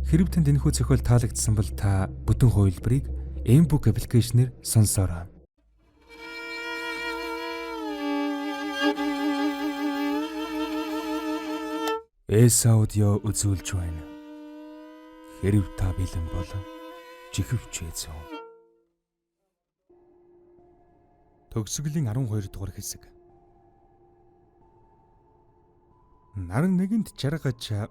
Хэрэв танд энэхүү зохиол таалагдсан бол та бүтэн хувилбарыг M-Book аппликейшнээр сонсоорой. Аудио үзүүлж байна. Хэрэв та бэлэн бол жихвчээ зөө. Төгсгөлийн 12 дугаар хэсэг. Наран нэгэнд жаргаж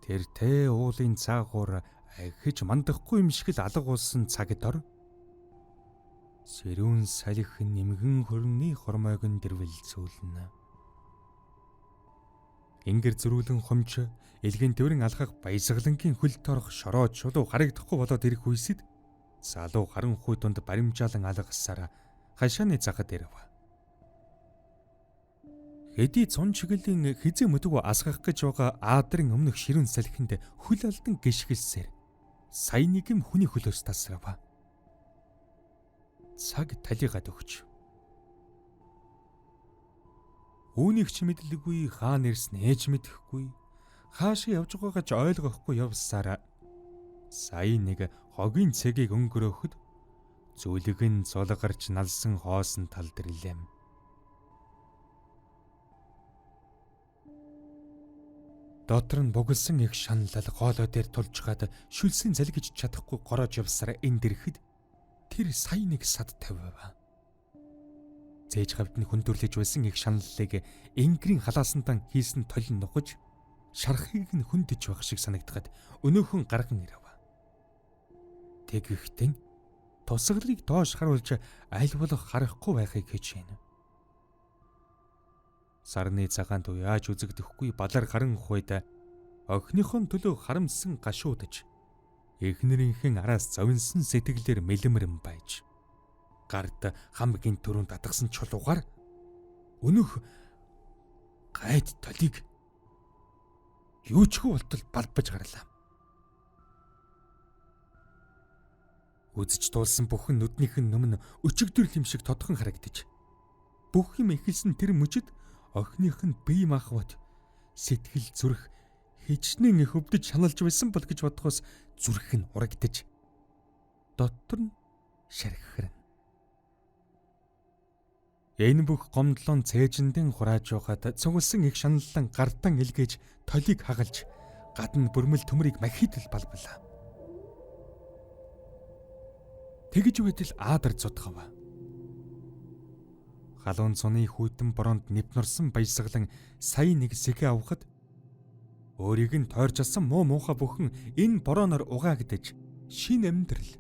тэр уулын цаагуур ахиж мандахгүй юм шиг л алга болсон цаг дор сэрүүн салхи нэмгэн хөрний хормойг нь дэрвэлзүүлнэ. Ингэр зөрүүлэн хомч элгийн төврийн алхах баясгалангийн хөл торох шороод шулуу харагдахгүй болоод ирэх үесэд залуу харанхуй дунд баримжаалан алгасаар хашааны захад ирэв. Хэдий цун чиглэлийн хизээ мэдгүй асгах гэж байгаа аадрын өмнөх ширүүн салхинд хөл алдан гიშгэлсээр сая нэг юм хүний хөлөөс тасрав. Цаг талигаад өгч. Үүнийг ч мэдлгүй, хаана ирсэн ээж мэдэхгүй, хаашаа явж байгаагаа ч ойлгохгүй явсаар сая нэг хогийн цэгийг өнгөрөөхөд зүлэг нь зулгарч налсан хоосон талд ирлээ. Дотор нь бугалсан их шаналл гоолой дээр тулж гад шүлсийн залгиж чадахгүй гороож явсаар энд ирэхэд тэр сая нэг сад тавив. Зээж гавд нь хүндрэлж байсан их шаналлыг энгэрийн халаасантан хийсэн толин нухаж шархыг нь хүндэж байх шиг санагдахад өнөөхөн гарган ирэв. Тэгэхдээ тусгалыг доош харуулж аль болох харахгүй байхыг хийж байна. Сарны цагаанд яаж үзэгдэхгүй балар харанхуйд охиныхон төлөө харамсан гашуудж эхнэрийнхэн араас зовинсан сэтгэлээр мэлэмрэн байж гард хамгийн төрөнд татгсан чулуугаар өнөх гайд толиг юу ч болтол балбаж гарлаа. Үзэж дуулсан бүхэн нүднийхэн нүмн өчигдөр юм шиг тодхон харагдаж бүх юм эхэлсэн тэр мөчөд охиных нь бие махбат сэтгэл зүрх хичнээн их өвдөж шаналж байсан бол гэж бодохоос зүрх нь урагдаж дотор нь шархирна. Энэ бүх гомдлон цээжиндэн хурааж явахад цугласан их шаналлан гартан илгээж толиг хагалж гадна бүрмэл төмрийг махидл балблаа. Тэгж байтал аадар зодхов. Халуун цуны хүйтэн бороонд нэвнэрсэн баясгалан сая нэг сэхэ авахад өөрийг нь тойрч асан муу муухай бүхэн энэ борооноор угаагдаж шин амьдрал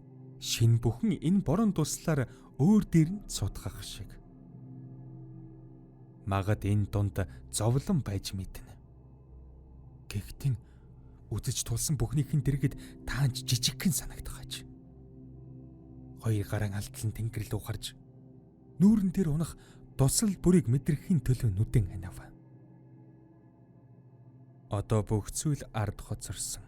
шин бүхэн энэ борон туслаар өөр дээр нь цутгах шиг. Магад энэ дунд зовлон байж мэднэ. Гэхдээ үзэж тулсан бүхнийхэн дэргэд таанч жижигхэн санагдах аж. Хоёр гараан алдлан тэнгэрл ухарж нүүрэн дээр унах дусал бүрийг мэдрэхийн төлөө нүдэн ханав. Одоо бүх зүйл ард хоцорсон.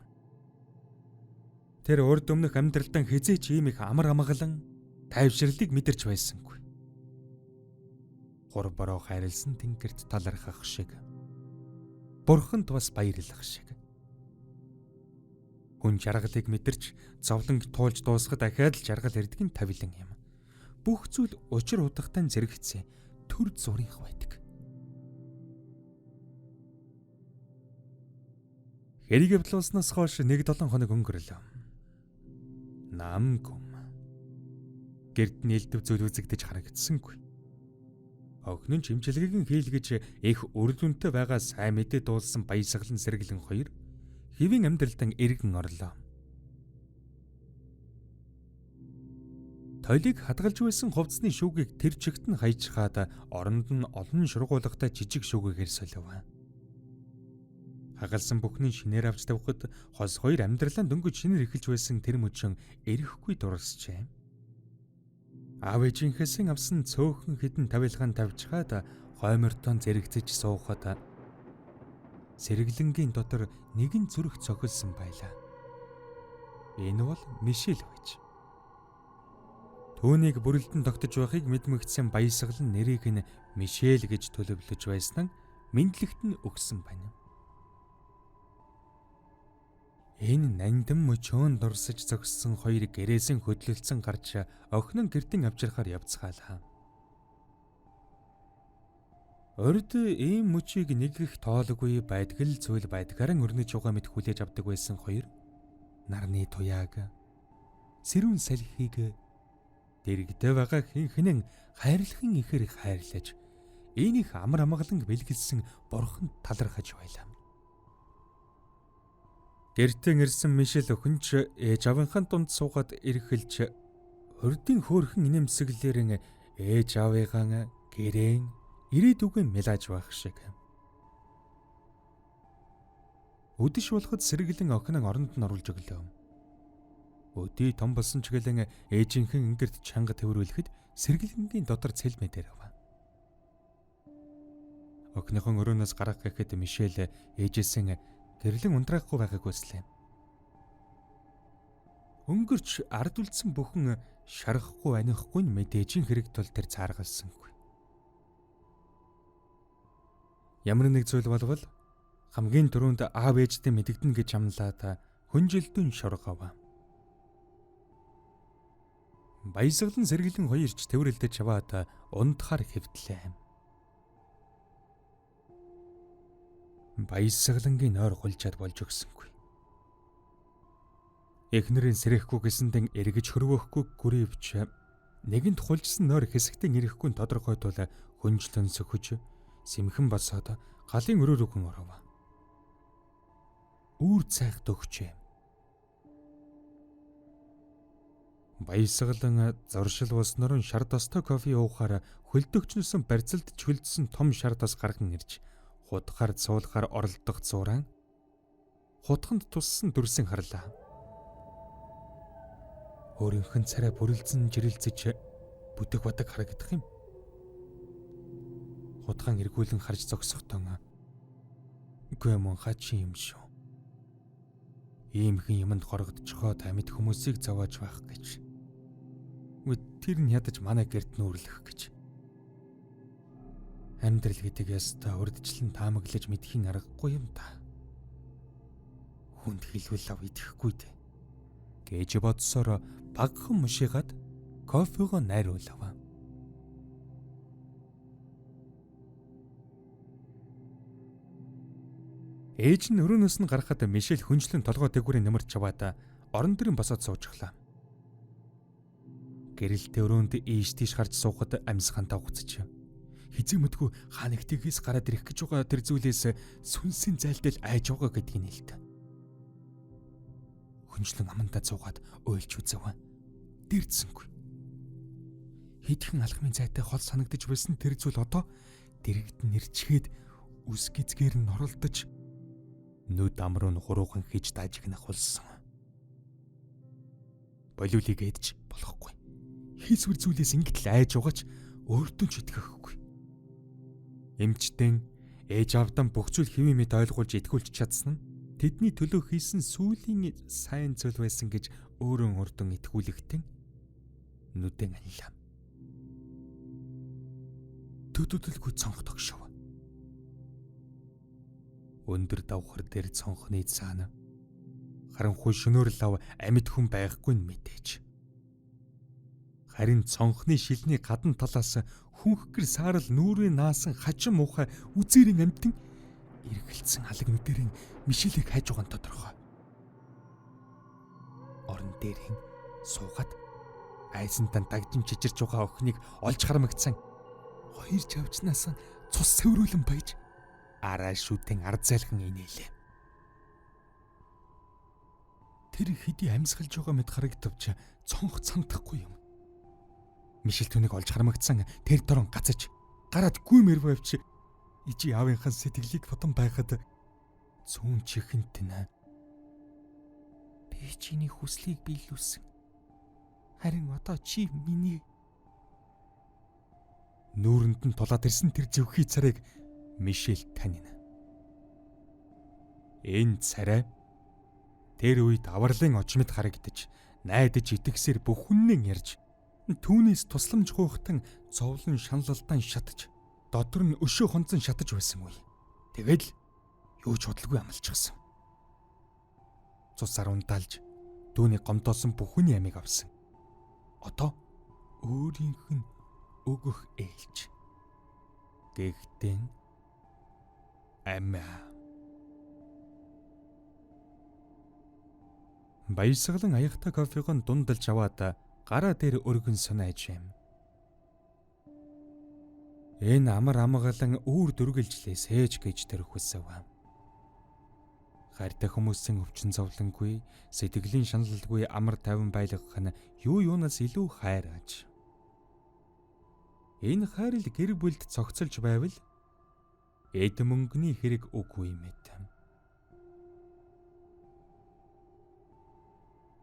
Тэр урд өмнөх амьдралдан хизээч ийм их амар амгалан тайвширлыг мэдэрч байсангүй. Гур бороо хайрлсан тэнгэрт талархах шиг. Бурханд бас баярлах шиг. Хүн жаргалыг мэдэрч зовлонг туулж дуусгад дахиад л жаргал ирдгийн тавилан юм. Бүх зүйл учир удахтай зэрэгцээ төр зурих байдаг. Хэрийг явуулснаас хойш 1-7 хоног өнгөрлөө. Нам гүм. Гэрд нээлтв зүйл үзэгдэж харагдсангүй. Охин нь чимчилгээг нь хийлгэж их өрлөнтэй байгаа сайн мэдээ дуулсан баясгалан сэргэлэн хоёр хэвийн амьдралдан эргэн орлоо. Толиг хадгалж байсан хувцсны шүүгийг тэр чигт нь хайчхаад оронд нь олон шургуулгатай жижиг шүүгээр солив. Хагалсан бүхний шинээр авч тавихад хос хоёр амьдралаа дөнгөж шинээр эхэлж байсан тэр мөчөн эрэхгүй дурсжээ. Аав ээжийнхээс авсан цөөхөн хідэн тавилгаан тавьчихад хоймортон зэрэгцэж суухад сэргэлэнгийн дотор нэгэн зүрх цохилсон байлаа. Энэ бол Мишель байж. Түүнийг бүрэлдэн тогтож байхыг мэдмэгдсэн баясгалан нэрийг нь Мишель гэж төлөвлөж байсан нь мэдлэгт нь өгсөн байна. Энэ нандин мөчөөн дурсаж зогссон хоёр гэрээсэн хөдлөлцөн гарч охин нь гэртэн авчирхаар явцгаалаа. Урд ийм мөчийг нэг их тоолгүй байдгал зүйл байдгаараа өрнөж байгаа мэт хүлээж авдаг байсан хоёр нарны туяаг сэрүүн салхийг дэрэгдээ байгаа хинхнэн хайрлахын ихэр хайрлаж энийг амар амгалан бэлгэлсэн бурханд талархаж байлаа. Гэртээ ирсэн Мишель өхөнч ээж авийнхаа дунд суугаад эргэлж хурдын хөөрхөн инэмсэглэрэн ээж аавыгаа гэрээн ирээдүгэн мэлааж байх шиг. Өдөш болоход сэргэлэн охин нь оронд нь оруулж өглөө. Өдий том болсон ч гэлэн ээжийнхэн ингэрт чанга төврүүлэхэд сэргэлэнгийн дотор цэлмэдэр ав. Охиныхон өрөөнөөс гарах гэхэд Мишель ээжээсэн гэрлэн унтраахгүй байгааг хүслээ. Өнгөрч ард үлдсэн бүхэн шарахгүй анихгүй нь мэдээжийн хэрэг тул тэр цааргалсангүй. Ямар нэг зүйл болвол хамгийн түрүүнд аав ээжтэй мэдэгдэн гэж амлаад хүнжилтэн шоргов. Баясгалан сэргэлэн хоёрч тэврэлдэж чаваад ундахаар хэвтлээ. Баясгалангийн нойр гулчаад болж өгсөнгүй. Эхнэрийн сэрэхгүй гэсэндэн эргэж хөрвөхгүй гүрийвч нэгэнт хулжсан нойр хэсэгтэн ирэхгүй тодорхой тул хүнжлэн сөхөж сэмхэн босоод галын өрөө рүүгэн оров. Үүр цайх дөгчээ. Баясгалан зуршил болсноор шар тостой кофе уухаар хөлдөгчнөсөн барьцалд чөлдсөн том шар тос гарган ирж хутгаар цуулахаар оролдох зураан хутганд туссан дүрсэн харлаа. Өөрийнх нь царай бүрэлдсэн жирэлцэж бүдэг бадаг харагдах юм. Хутгаан эргүүлэн харж зогсохдоо үгүй мөн хачи юм шүү. Иймхэн юмд горгодчихоо амьд хүмүүсийг зовоож байх гэж. Тэр нь ядаж манай гэрд нүүрлэх гэж. Амьдрал гэдэг ястаа урдчлан таамаглаж мэдхийн аргагүй юм та. Хүнд хэлвэл ав идэхгүй дээ. Гэж бодсоор багхан мушигаад кофего найруулав. Ээж нь өрөөнөөс нь гарахад Мишель хүнчлэн толгой дээгүүрээ нэмэрч чаваад орон дэрэн босоод суужглаа. Гэрэлтэй өрөөнд ийш тийш гарч суухад амьсгаантаа уцчих. Хизээ мэдгүй хаанэгтгээс гараад ирэх гэж байгаа тэр зүйлээс сүнсийн зайлтал айж байгаа гэдгийг нэлт. Хүнчлэн амандаа цуугаад уйлж үзэв. Дэрдсэнгүй. Хэдхэн алхмын зайтай хол санагдаж байсан тэр зүйл одоо дэрэгд нэрчгээд үс гизгээр нь оролдож нүд амруу нь хуруухан хийж даажигнах болсон. Болиулыг эдж болохгүй. Хийсвэр зүйлээс ингэтэл айж угаач өөртөө ч итгэхгүй. Эмчтэн ээж авдан бүх зүйл хэвэн мэд ойлгуулж итгүүлж чадсан нь тэдний төлөө хийсэн сүүлийн сайн зүйл байсан гэж өөрөн урдан итгүүлэхтэн нүдэн анилаа. Төдөлгүй цонх тогшов. Өндөр давхар дээр цонхны цаана харанхуй шөнөөр лав амьд хүн байхгүй нь мэдээж. Харин цонхны шилний гадна талаас хүнхгэр саарал нүрээ наасан хачин муухай үзээрийн амьтан эргэлцсэн алаг нүдэрийн Мишелийг хайж байгаа нь тодорхой. Орон дээрийн суугаад айсантан дагдсан чичирч байгаа охиныг олж харамгцсан. Хоёр чавчнаас цус сэврүүлэн баяж араа шүтэн ард зайлхан инээлээ. Тэр хэдий амьсгалж байгаа мэд харагдавч цонх цантахгүй юм. Мишель түүнийг олж харамгцсан тэр дорон гацаж гараад гүймэр байвч ижи аавынхаа сэтгэлийг бодон байхад зүүн чихэнд нэ. Би чиний хүслийг биелүүлсэн. Харин одоо чи миний нүүрэнд нь тулаад ирсэн тэр зөвхий царайг Мишель танина. Энэ царай тэр үед авралын очмод харагдаж, найдаж итгэсээр бүхнэн ярьж, түүнээс тусламж гуйхтан зовлон шаналлтан шатаж, дотор нь өшөө хонцон шатаж байсан үе. Тэгэл юу ч бодлого амлчихсан. цусаар ундаалж түүний гомдоосон бүх хүний амийг авсан. Одоо өөрийнх нь өгөх ээлж. Гэхдээ амиа. Баясгалан аяхта кофег нь дундалж аваад гараа дээр өргөн сунааж юм. Энэ амар амгалан үүр дүргэлжлээс ээж гэж төрөхөсөв. Хайртай хүмүүсийн өвчин зовлонгүй, сэтгэлийн шаналлгүй амар тайван байлгах нь юунаас илүү хайр аж. Энэ хайр л гэр бүлд цогцолж байвал эд мөнгөний хэрэг үгүй мэт.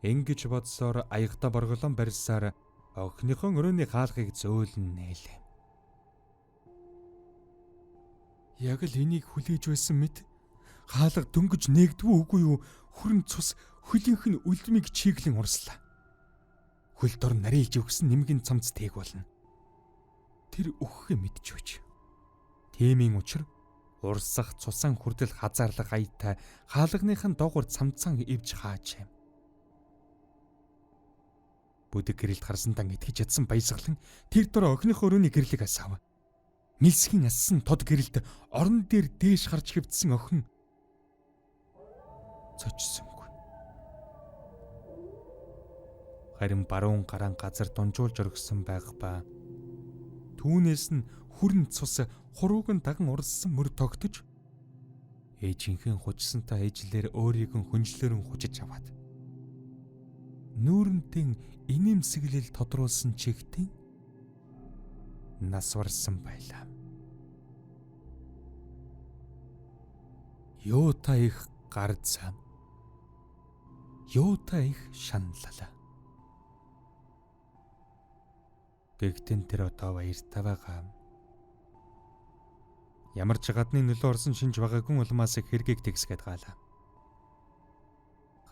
Ингэж бодсоор аягта борголон барьсаар охиныхон өрөөний хаалгыг зөөлн нээлээ. Яг л энийг хүлээж байсан мэт хаалга дөнгөж нээгдвүү үгүй юу, хүрэн цус хөлийнх нь үлдмийг чиглэн урслаа. Хөл дор нарийнж өгсөн нэмгэн цамц тээг болно. Тэр өгөхөө мэдчихвч. Тиймийн учир урсах цусан хүрдэл хазаарлах аятай хаалганыхын доогуур цамцаан ивж хааж юм. Бүдэг гэрэлд харсантан итгэж ядсан баясгалан тэр дор охиныхоо өрөөний гэрлийг асаав. Нэлсгийн ассан тод гэрэлд орон дээр дээш харж хэвдсэн охин цочсонгүй. Харин баруун гараан газар дунжуулж оргисон байх ба түүнээс нь хүрэн цус хурууг нь даган урссан мөр тогтож ээжийнхэн хужсантай ээжлэр өөрийг нь хүнжлэрэн хужиж аваад нүүрэнтэн инээмсэглэл тодруулсан чигтэн нас барсан байлаа. Юута их гар зам. Юута их шаналлаа. Гэхдээ тэр одоо баяртай байгаа. Ямар ч гадны нөлөө орсон шинж байгаагүй улмаас их хэргийг тэгсгээд гаалаа.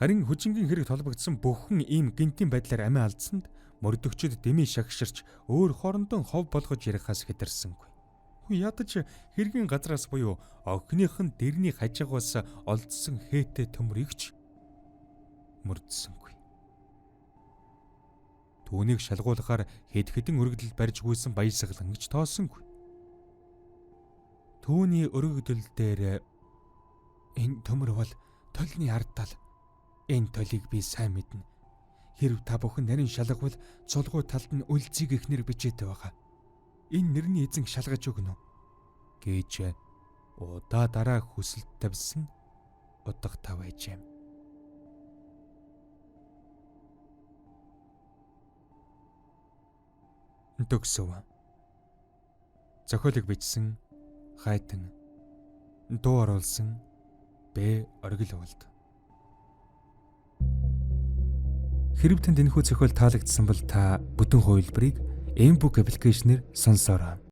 Харин хүчингийн хэрэг толбогдсон бүхэн ийм гинтийн байдлаар амиа алдсанд мөрдөгчөд дэмий шагширч өөр хоорондоо хов болгож ярихаас хэтэрсэнгүй. Ядаж хэргийн газраас буюу охиных нь дэрний хажаагаас олдсон хээтэй төмөрөгч мөрдсөнгүй. Түүнийг шалгуулахаар хэд хэдэн өргөдөл барьж гүйсэн баясгалан гэж тоосонгүй. Түүний өргөдөл дээр энэ төмөр бол толны ардтал. Энэ толийг би сайн мэднэ. Хэрв та бүхэн нарийн шалгавал цулгуу талд нь үлзийг ихнэр бичээд байгаа. Энэ нэрний эзэн шалгаж өгнө гэж удаа дараа хүсэлт тавьсан удагтай байж юм. Төгсөв. Зохиолыг бичсэн Хайтан, дуу оруулсан Б. Оргил уулд. Хэрв танд энэхүү зохиол таалагдсан бол та бүтэн хувилбарыг M-Book аппликейшнээр сонсоорой.